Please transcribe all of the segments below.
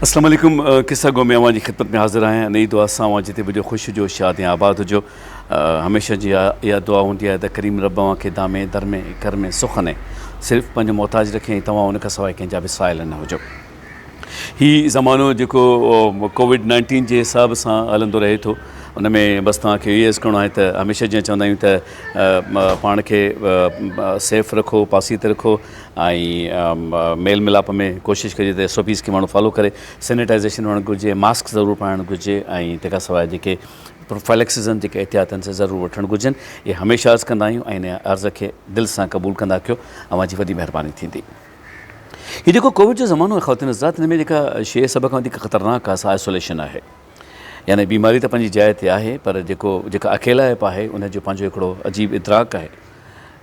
अस्सलाम वालेकुम। किस्सा गो में अवां जी ख़िदमत में हाज़िर आहियां नई दुआ सां अवां जिते वॾो ख़ुशि हुजो शाद ऐं आबाद हुजो। हमेशह जी इहा दुआ हूंदी आहे त करीम रब अवां खे दामे दर में घर में सुख ने सिर्फ़ु पंहिंजो मोहताज रखे ऐं तव्हां उन खां सवाइ कंहिंजा बि साइल न हुजो। हीउ ज़मानो जेको कोविड-19 जे हिसाब सां हलंदो रहे थो उन में बसि तव्हांखे इहो अर्ज़ु करिणो आहे त हमेशह जीअं चवंदा आहियूं त पाण खे सेफ़ रखो, पासीत रखो ऐं मेल मिलाप में कोशिशि कजे त SOPs खे माण्हू फॉलो करे। सैनिटाइज़ेशन हुअणु घुरिजे, मास्क ज़रूरु पाइणु घुरिजे ऐं तंहिंखां सवाइ जेके प्रोफाइलेक्सिस आहिनि, जेके एहतियात आहिनि से ज़रूरु वठणु घुरिजनि। इहे हमेशह अर्ज़ु कंदा आहियूं ऐं इन अर्ज़ खे दिलि सां क़बूलु कंदा कयो, अवां जी वॾी महिरबानी थींदी। हीउ जेको कोविड जो ज़मानो आहे ख़वातीन हज़रात, हिन में जेका शइ सभ खां वधीक ख़तरनाक आहे सा आइसोलेशन आहे। यानी बीमारी त पंहिंजी जाइ ते आहे पर जेका अकेलाइप आहे उनजो पंहिंजो हिकिड़ो अजीब इदराक आहे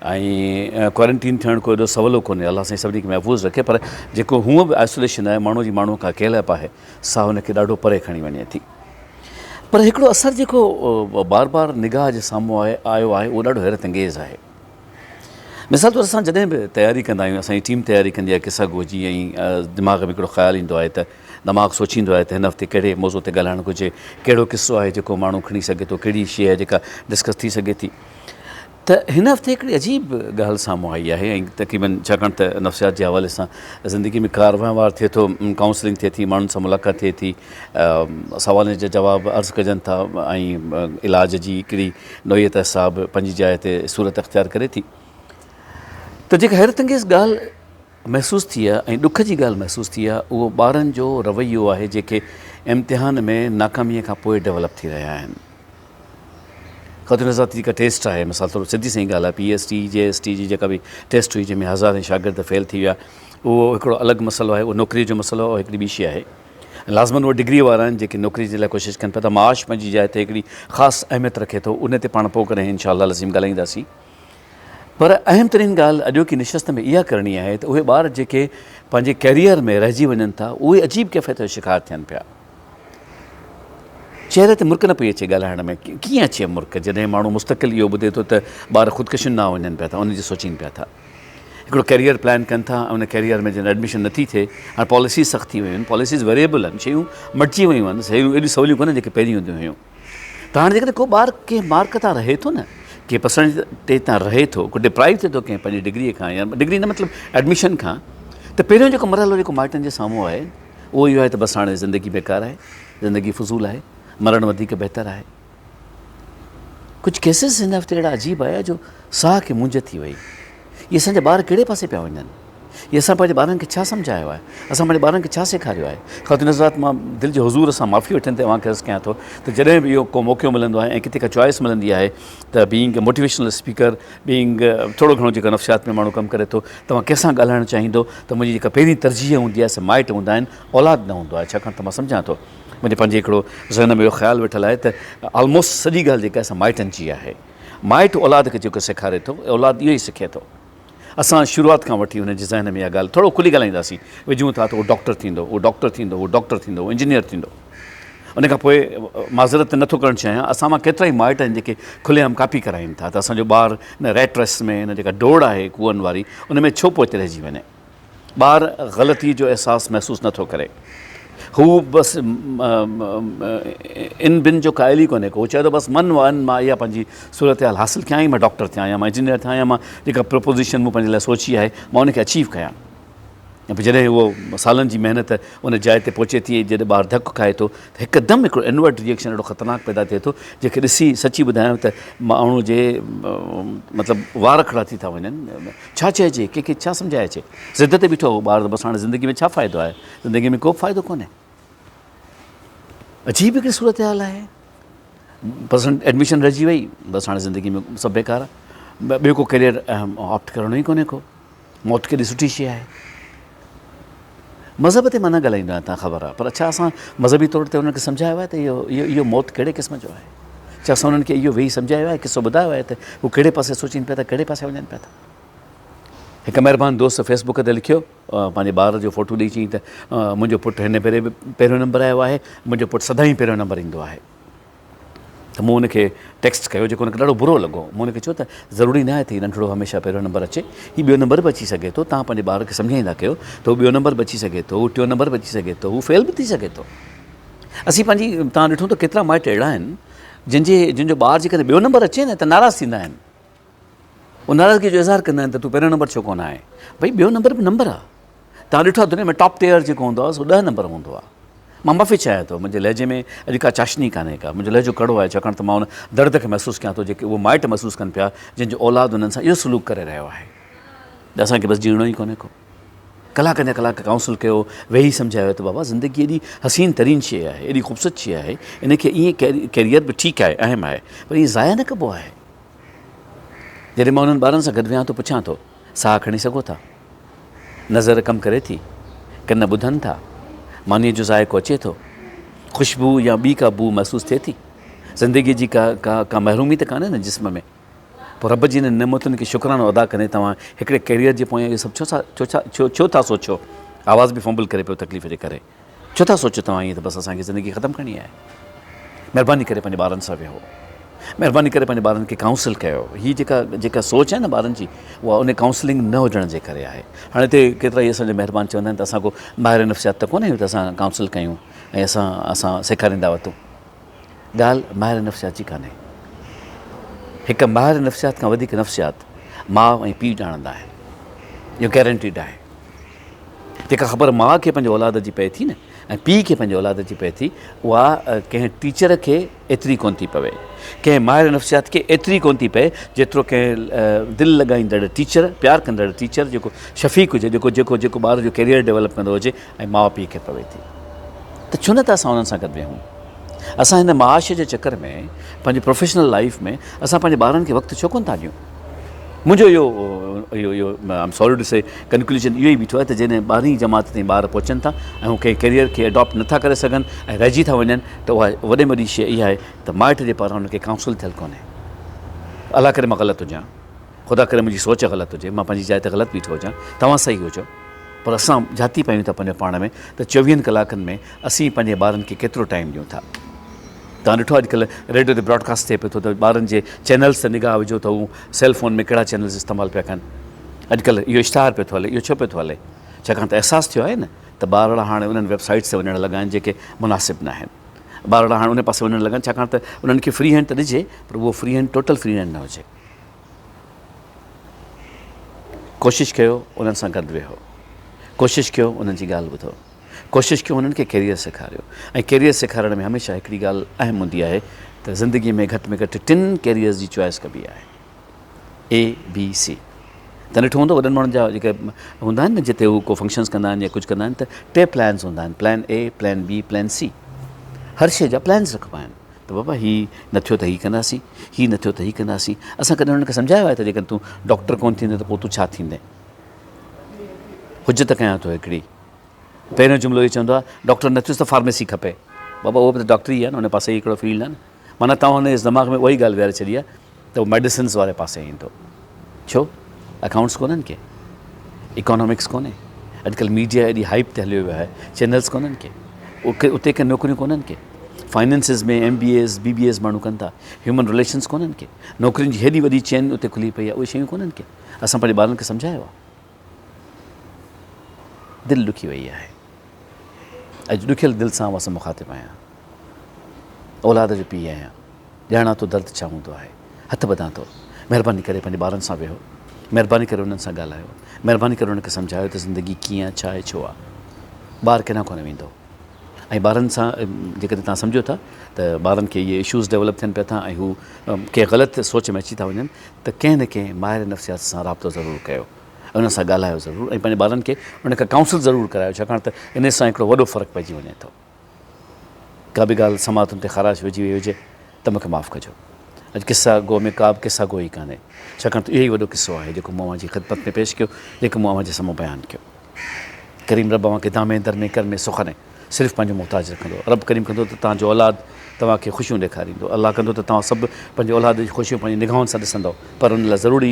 ऐं क्वारंटीन थियणु को एॾो सवलो कोन्हे। अलाह साईं सभिनी खे महफ़ूज़ रखे, पर जेको हूअं बि आइसोलेशन आहे, माण्हू खां अकेलाइप आहे, सा हुनखे ॾाढो परे खणी वञे थी। पर हिकिड़ो असरु जेको बार बार निगाह जे साम्हूं आयो आहे उहो ॾाढो हैरत अंगेज़ आहे। मिसाल तौरु असां जॾहिं बि तयारी कंदा आहियूं, असांजी टीम तयारी कंदी आहे किसा गो जी, ऐं दिमाग़ में हिकिड़ो ख़्यालु ईंदो आहे त दिमाग़ु सोचींदो आहे त हिन हफ़्ते कहिड़े मौज़ू ते ॻाल्हाइणु घुरिजे, कहिड़ो किसो आहे जेको माण्हू खणी सघे थो, कहिड़ी शइ आहे जेका डिस्कस थी सघे थी। त हिन हफ़्ते हिकिड़ी अजीब ॻाल्हि साम्हूं आई आहे ऐं तक़रीबन छाकाणि त नफ़्सियात जे हवाले सां ज़िंदगी में कार वहिंवार थिए थो, काउंसलिंग थिए थी, माण्हुनि सां मुलाक़ात थिए थी, सवालनि जा जवाब अर्ज़ु कजनि था ऐं इलाज जी हिकिड़ी नोयत हिसाब पंहिंजी जाइ ते सूरत अख़्तियार करे थी। त जेका हैरत अंगेज़ ॻाल्हि महसूसु थी आहे ऐं ॾुख जी ॻाल्हि महसूसु थी आहे उहो ॿारनि जो रवैयो आहे जेके इम्तिहान में नाकामीअ खां पोइ डेवलप थी रहिया आहिनि। ख़ातिन हज़रात जेका टेस्ट आहे, मिसाल तौरु सिधी सही ॻाल्हि आहे, PST JST जी जेका बि टेस्ट हुई जंहिंमें हज़ारें शागिर्द फेल थी विया, उहो हिकिड़ो अलॻि मसइलो आहे, उहो नौकिरीअ जो मसइलो आहे। हिकिड़ी ॿी शइ आहे लाज़मन उहा डिग्री वारा आहिनि जेके नौकिरी जे लाइ कोशिशि कनि पिया था, माश पंहिंजी जाइ ते हिकिड़ी ख़ासि अहमियत रखे थो, उन ते पाण पोइ करे इंशाअल्लाह लज़ीम ॻाल्हाईंदासीं। पर अहम तरीन ॻाल्हि अॼोकी निशस्त में इहा करणी आहे त उहे ॿार जेके पंहिंजे कैरियर में रहिजी वञनि था उहे अजीब कैफ़ियत जो शिकार थियनि पिया। चहिरे ते मुर्क न पई अचे ॻाल्हाइण में, कीअं अचे मुर्क जॾहिं माण्हू मुस्तक़िल इहो ॿुधे थो त ॿार ख़ुदकुशियुनि न वञनि पिया था, उनजी सोचीनि पिया था, हिकिड़ो कैरियर प्लान कनि था, उन कैरियर में जॾहिं एडमिशन नथी थिए, हाणे पॉलिसीज़ सख़्त थी वियूं आहिनि, पॉलिसीज़ वेरिएबल आहिनि, शयूं मटिजी वियूं आहिनि, शयूं एॾियूं सवलियूं कोन्हनि जेके पहिरीं हूंदियूं हुयूं। त हाणे जेकॾहिं को ॿार कंहिं मार्क तां रहे थो न, कंहिं परसेंटेज तां रहे थो, को डिप्राइव थिए थो कंहिं पंहिंजी डिग्रीअ खां या डिग्री न मतिलबु एडमिशन खां, त पहिरियों जेको मरहलो जेको माइटनि जे साम्हूं आहे उहो इहो आहे त बसि हाणे ज़िंदगी बेकार आहे, ज़िंदगी फ़ुज़ूल आहे, मरणु वधीक बहितर आहे। कुझु केसिस हिन हफ़्ते अहिड़ा अजीब आया जो साह खे मुंझ थी वई। इहे असांजा ॿार कहिड़े पासे पिया वञनि, इहे असां पंहिंजे ॿारनि खे छा सम्झायो आहे, असां पंहिंजे ॿारनि खे छा सेखारियो आहे। ख़ातिन हज़रात, मां दिलि जे हुज़ूर सां माफ़ी वठनि ते तव्हांखे अर्ज़ु कयां थो त जॾहिं बि इहो को मौक़ो मिलंदो आहे ऐं किथे का चॉइस मिलंदी आहे त being a motivational speaker, being थोरो घणो जेका नफ़्सियात में माण्हू कमु करे थो, तव्हां कंहिंसां ॻाल्हाइणु चाहींदो त मुंहिंजी जेका पहिरीं तरजीह हूंदी आहे से माइट हूंदा आहिनि, औलाद न हूंदो आहे। छाकाणि त मां सम्झां थो, मुंहिंजे पंहिंजे हिकिड़ो ज़हन में इहो ख़्यालु वेठल आहे त ऑलमोस्ट सॼी ॻाल्हि जेका असां माइटनि जी आहे। माइट औलाद खे जेको सेखारे थो, औलाद इहो ई सिखे थो। असां शुरूआति खां वठी हुनजे ज़हन में इहा ॻाल्हि थोरो खुली ॻाल्हाईंदासीं, विझूं था त उहो डॉक्टर थींदो, उहो डॉक्टर थींदो, उहो डॉक्टर थींदो, उहो इंजीनियर थींदो। उन खां पोइ माज़रत नथो करणु चाहियां, असां मां केतिरा ई माइट आहिनि जेके खुलेआम कापी कराइनि था त असांजो ॿारु हिन रैट रेस में, हिन जेका दौड़ आहे कुअनि वारी, उन में छो पोइ रहिजी वञे। ॿारु ग़लती जो अहसासु महसूसु नथो करे, हू बसि इन बिन जो क़ाइल ई कोन्हे को, चए थो बसि मन मां इहा पंहिंजी सूरत हाल हासिलु कयां ई मां डॉक्टर थियां या मां इंजीनियर थियां या मां जेका प्रपोज़िशन मूं पंहिंजे लाइ सोची आहे मां उनखे अचीव कयां। ऐं पोइ जॾहिं उहो सालनि जी महिनत उन जाइ ते पहुचे थी, जॾहिं ॿारु धकु खाए थो त हिकदमि हिकिड़ो इनवर्ट रिएक्शन एॾो ख़तरनाक पैदा थिए थो जंहिंखे ॾिसी सची ॿुधायां त माण्हू जे मतिलबु वार खड़ा थी था वञनि। छा चइजे, कंहिंखे छा सम्झाए अचे, ज़िद ते बीठो ॿारु त बसि हाणे ज़िंदगी में छा फ़ाइदो आहे, ज़िंदगी में को बि फ़ाइदो कोन्हे। अजीब हिकिड़ी सूरत हाल आहे, एडमिशन रहिजी वई, बसि हाणे ज़िंदगी में सभु बेकार आहे, ॿियो को कैरियर ऑप्ट करणो ई कोन्हे को, मौत केॾी सुठी शइ आहे। मज़हब ते मां न ॻाल्हाईंदो आहियां, तव्हां ख़बर आहे, पर छा असां मज़हबी तौर ते उन्हनि खे सम्झायो आहे त इहो मौत कहिड़े क़िस्म जो आहे, छा असां उन्हनि खे इहो वेही सम्झायो आहे, किसो ॿुधायो आहे त हू कहिड़े पासे सोचीनि पिया था, कहिड़े पासे वञनि पिया था। हिकु महिरबानी दोस्त फेसबुक ते लिखियो, पंहिंजे ॿार जो फ़ोटो ॾेई चई त मुंहिंजो पुटु हिन भेरे बि पहिरियों नंबर आयो आहे, मुंहिंजो पुटु सदाईं पहिरियों नंबर ईंदो आहे। त मूं उनखे टेक्स्ट कयो जेको उनखे ॾाढो बुरो लॻो। मूं उनखे चयो त ज़रूरी न आहे त हीउ नंढिड़ो हमेशह पहिरियों नंबर अचे, हीउ ॿियो नंबर बि अची सघे थो। तव्हां पंहिंजे ॿार खे सम्झाईंदा कयो त हू ॿियो नंबर बि अची सघे थो, हू टियों नंबर बि अची सघे थो, हू फेल बि थी सघे थो। असीं पंहिंजी तव्हां ॾिठो त केतिरा माइट अहिड़ा आहिनि जंहिंजो ॿारु जेकॾहिं ॿियो नंबर अचे न त नाराज़ थींदा आहिनि। उहो नाराज़गी जो इज़हार कंदा आहिनि त तूं पहिरियों नंबर छो कोन आहे। भई ॿियो नंबर बि नंबर आहे। तव्हां ॾिठो आहे दुनिया में टॉप टेयर जेको हूंदो आहे सो 10 नंबर हूंदो आहे। मां माफ़ी चाहियां थो, मुंहिंजे लहजे में अॼु का चाशनी कान्हे का, मुंहिंजो लहजो कड़ो आहे छाकाणि त मां उन दर्द खे महसूसु कयां थो जेके उहो माइट महसूसु कनि पिया जंहिंजो औलाद उन्हनि सां इहो सलूक करे रहियो आहे। त असांखे बसि जीअणो ई कोन्हे को। कलाक जा कलाक काउंसिल कयो, वेही सम्झायो त बाबा ज़िंदगी एॾी हसीन तरीन शइ आहे, एॾी ख़ूबसूरत शइ आहे, इनखे ईअं कैरियर बि ठीकु आहे, अहम आहे, पर ईअं ज़ाया न कबो आहे। जॾहिं मां उन्हनि ॿारनि सां गॾु वियां थो पुछां थो साहु खणी सघो था, नज़र कमु करे थी, कन ॿुधनि था, मानीअ जो ज़ाइक़ो अचे थो, ख़ुशबू या ॿी का बू महसूसु थिए थी, ज़िंदगीअ जी का महरूमी त कान्हे न जिस्म में। पोइ रब जी हिन नेमतुनि खे शुक्रानो अदा करे तव्हां हिकिड़े कैरियर जे पोयां इहो सभु छो था सोचो। आवाज़ बि फंबल करे पियो तकलीफ़ जे करे। छो था सोचो तव्हां ईअं त बसि असांखे ज़िंदगी ख़तमु करणी आहे। महिरबानी करे पंहिंजे ॿारनि सां वेहो, महिरबानी करे पंहिंजे ॿारनि खे काउंसिल कयो। हीअ जेका सोच आहे न ॿारनि जी, उहा उन काउंसलिंग न हुजण जे करे आहे। हाणे हिते केतिरा ई असांजा महिरबानी चवंदा आहिनि त असां को माहिर नफ़्सियात त कोन्हे त असां काउंसिल कयूं ऐं असां सेखारींदा वठूं। ॻाल्हि माहिर नफ़्सियात जी कान्हे। हिकु माहिर नफ़्सियात खां वधीक नफ़्सियात माउ ऐं पीउ ॼाणंदा आहिनि, इहो गैरेंटीड आहे। जेका ख़बर माउ खे पंहिंजे औलाद जी पए थी न ऐं पीउ खे पंहिंजे औलाद जी पए थी, उहा कंहिं टीचर खे एतिरी कोन थी पवे, कंहिं माहिर नफ़्सियात खे एतिरी कोन थी पए जेतिरो कंहिं दिलि लॻाईंदड़ टीचर, प्यारु कंदड़ टीचर, जेको शफ़ीक़ हुजे, जेको ॿार जो कैरियर डेवलप कंदो हुजे ऐं माउ पीउ खे पवे थी। त छो न त असां उन्हनि सां गॾु वेहूं। असां हिन माश जे चकर में पंहिंजी प्रोफेशनल लाइफ में असां पंहिंजे ॿारनि खे वक़्तु छो कोन था ॾियूं। मुंहिंजो इहो आई एम सॉरी टू से कंक्लूजन इहो ई बीठो आहे त जॾहिं 12वीं जमात ताईं ॿार पहुचनि था ऐं हू कंहिं कैरियर खे अडॉप्ट नथा करे सघनि ऐं रहिजी था वञनि, त उहा वॾे में वॾी शइ इहा आहे त माइट जे पारां हुनखे काउंसिल थियलु कोन्हे। अलाह करे मां ग़लति हुजां, ख़ुदा करे मुंहिंजी सोच ग़लति हुजे, मां पंहिंजी जाइ ते ग़लति बीठो हुजां, तव्हां सही हुजो, पर असां जाती पायूं था पंहिंजे पाण में त 24 कलाकनि में असीं पंहिंजे ॿारनि खे केतिरो टाइम ॾियूं था। तव्हां ॾिठो अॼुकल्ह रेडियो ते ब्रॉडकास्ट थिए पियो थो त ॿारनि जे चैनल्स ते निगाह विझो त हू सेल फोन में कहिड़ा चैनल्स इस्तेमालु पिया कनि। अॼुकल्ह इहो इश्तहार पियो थो हले, इहो छो पियो थो हले? छाकाणि त अहसासु थियो आहे न त ॿार हाणे उन्हनि वेबसाइट्स ते वञण लॻा आहिनि जेके मुनासिबु न आहिनि। ॿार हाणे उन पासे वञणु लॻा आहिनि छाकाणि त उन्हनि खे फ्री हैंड त ॾिजे, पर उहो free hand total free hand न हुजे। कोशिशि कयो उन्हनि सां गॾु वेहो, कोशिशि कयो उन्हनि जी ॻाल्हि ॿुधो, कोशिशि कयो उन्हनि खे कैरियर सेखारियो। ऐं कैरियर सेखारण में हमेशह हिकिड़ी ॻाल्हि अहम हूंदी आहे त ज़िंदगी में घटि में घटि 3 कैरियर्स जी चॉइस कबी आहे, ABC। त ॾिठो हूंदो वॾनि माण्हुनि जा जेके हूंदा आहिनि न जिते हू को फंक्शन्स कंदा आहिनि या कुझु कंदा आहिनि त 2 प्लान्स हूंदा आहिनि, plan A, plan B, plan C। हर शइ जा प्लान्स रखिबा आहिनि त बाबा हीउ न थियो त हीउ कंदासीं, हीउ न थियो त हीउ कंदासीं। असां कॾहिं हुननि खे सम्झायो आहे त जेकॾहिं तूं डॉक्टर कोन थींदे त पोइ तूं छा थींदे? हुजत कयां थो हिकिड़ी, पहिरियों जुमिलो इहो चवंदो आहे डॉक्टर न थियुसि त फार्मेसी खपे। बाबा उहो बि त डॉक्टर ई आहे न, हुन पासे ई हिकिड़ो फील्ड आहे न। माना तव्हां हुन जे दिमाग़ में उहा ई ॻाल्हि विहारे छॾी आहे त उहो मेडिसिन्स वारे पासे ईंदो। छो? अकाउंट्स कोन्हनि के, इकोनॉमिक्स कोन्हे, अॼुकल्ह मीडिया एॾी हाइप ते हलियो वियो आहे, चैनल्स कोन्हनि के, उते के नौकरियूं कोन्हनि के, फाइनेंसिस में MBAs BBAs माण्हू कनि था, ह्यूमन रिलेशन्स कोन्हनि के, नौकरियुनि जी हेॾी वॾी चैन उते खुली पई आहे, उहे शयूं कोन्हनि के। असां पंहिंजे ॿारनि खे सम्झायो आहे, दिलि ॾुखी वई आहे। अॼु ॾुखियल दिलि सां असां मुखातिबु आहियां, औलाद जो पीउ आहियां, ॼाणा थो दर्द छा हूंदो आहे, हथ ॿधां थो। महिरबानी करे पंहिंजे ॿारनि सां वेहो, महिरबानी करे उन्हनि सां ॻाल्हायो, महिरबानी करे उन्हनि खे सम्झायो त ज़िंदगी कीअं छा आहे, छो आहे। ॿारु किथां कोन वेंदो। ऐं ॿारनि सां जेकॾहिं तव्हां सम्झो था त ॿारनि खे इहे इशूज़ डेवलप थियनि पिया था ऐं हू कंहिं ग़लति सोच में अची था वञनि, त कंहिं न कंहिं माहिर नफ़्सियात सां राब्तो ज़रूरु कयो, उन सां ॻाल्हायो ज़रूरु ऐं पंहिंजे ॿारनि खे उन खां काउंसिल ज़रूरु करायो, छाकाणि त इन सां हिकिड़ो वॾो फ़र्क़ु पइजी वञे थो। का बि ॻाल्हि समातुनि ते ख़राश विझी वई हुजे त मूंखे माफ़ु कजो। अॼु किसा गो में का बि किसा गो ई कान्हे, छाकाणि त इहो ई वॾो किसो आहे जेको मूं जी ख़िदमत में पेश कयो, जेको मूं जे साम्हूं बयानु कयो। करीम रब खे दामे दर में कर में सुख ने सिर्फ़ु पंहिंजो मुहताज रखंदो। रब करीम कंदो त तव्हांजो औलाद तव्हांखे ख़ुशियूं ॾेखारींदो। अलाह कंदो त तव्हां सभु पंहिंजे औलाद जी ख़ुशियूं पंहिंजी निगाहुनि सां ॾिसंदव। पर उन लाइ ज़रूरी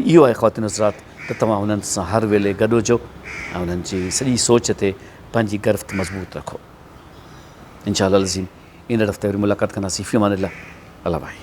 इहो आहे ख़वातीन हज़रात त तव्हां हुननि सां हर वेले गॾु हुजो ऐं उन्हनि जी सॼी सोच ते पंहिंजी गिरफ़्त मज़बूत रखो। इंशाअल्लाह अज़ीम इन हफ़्ते वरी मुलाक़ात कंदासीं फ़ी अमान अल्लाह भाई।